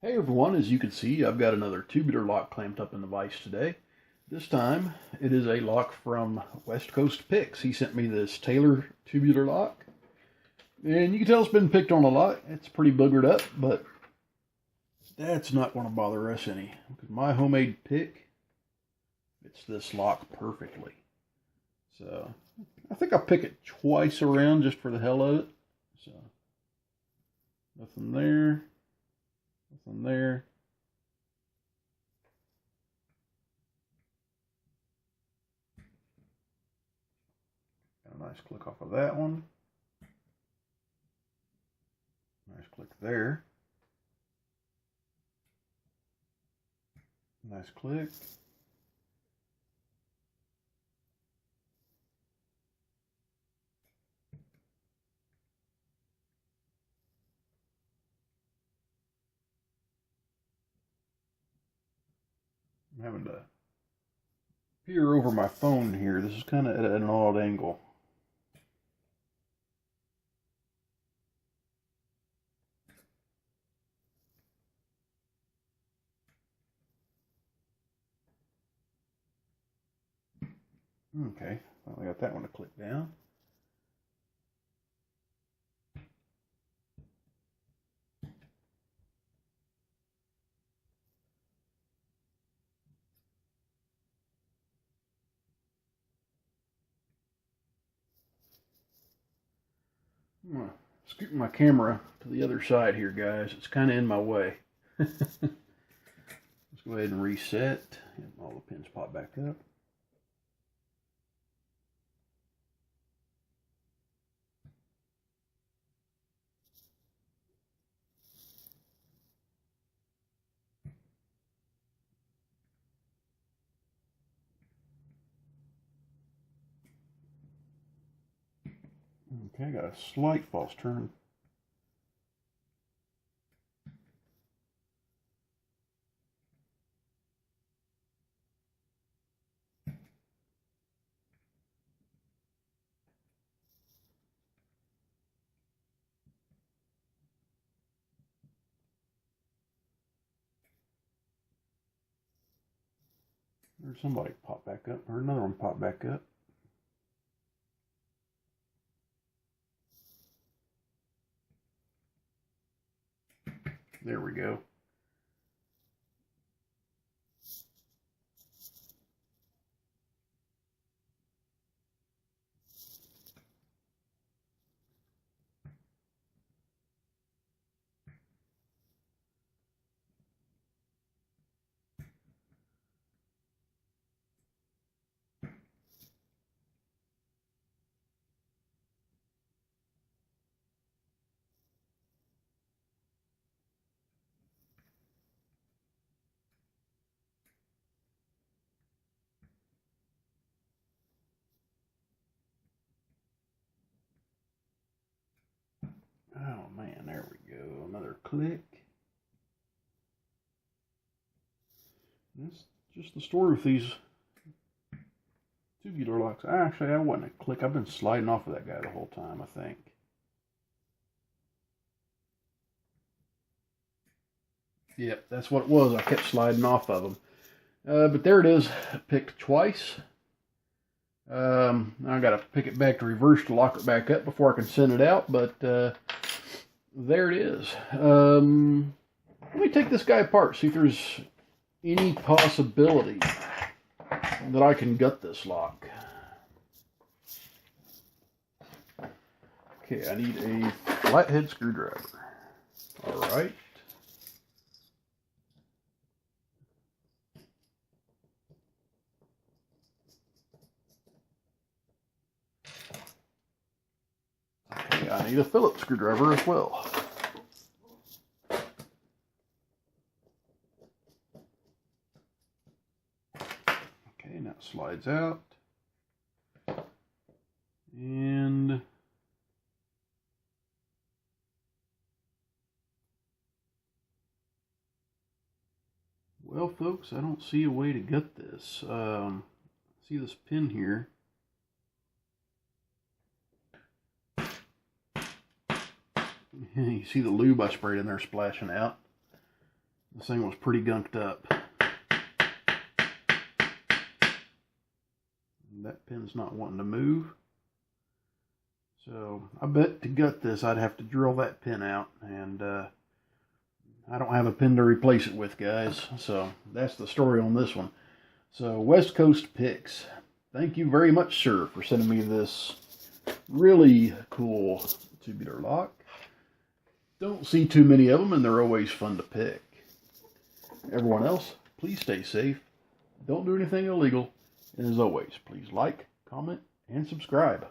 Hey everyone, as you can see, I've got another tubular lock clamped up in the vise today. This time, it is a lock from West Coast Picks. He sent me this Taylor tubular lock, and you can tell it's been picked on a lot. It's pretty boogered up, but that's not going to bother us any, because my homemade pick fits this lock perfectly. So, I think I'll pick it twice around just for the hell of it. So, nothing there. Nothing there. Got a nice click off of that one. Nice click there. Nice click. I'm having to peer over my phone here. This is kind of at an odd angle. Okay, finally got that one to click down. I'm gonna scoot my camera to the other side here, guys. It's kind of in my way. Let's go ahead and reset. And all the pins pop back up. Okay, got a slight false turn. There's somebody pop back up, or another one pop back up. There we go. Oh man, there we go. Another click. That's just the story with these tubular locks. Actually, that wasn't a click. I've been sliding off of that guy the whole time, I think. Yep, that's what it was. I kept sliding off of them. But there it is, picked twice. Now I got to pick it back to reverse to lock it back up before I can send it out, but there it is. Let me take this guy apart, see if there's any possibility that I can gut this lock. Okay, I need a flathead screwdriver. All right. Okay, I need a Phillips screwdriver as well. Okay, now it slides out. And well, folks, I don't see a way to gut this. See this pin here. You see the lube I sprayed in there splashing out. This thing was pretty gunked up. That pin's not wanting to move. So I bet to gut this, I'd have to drill that pin out, and I don't have a pin to replace it with, guys. So that's the story on this one. So West Coast Picks, thank you very much, sir, for sending me this really cool tubular lock. Don't see too many of them, and they're always fun to pick. Everyone else, please stay safe. Don't do anything illegal. And as always, please like, comment, and subscribe.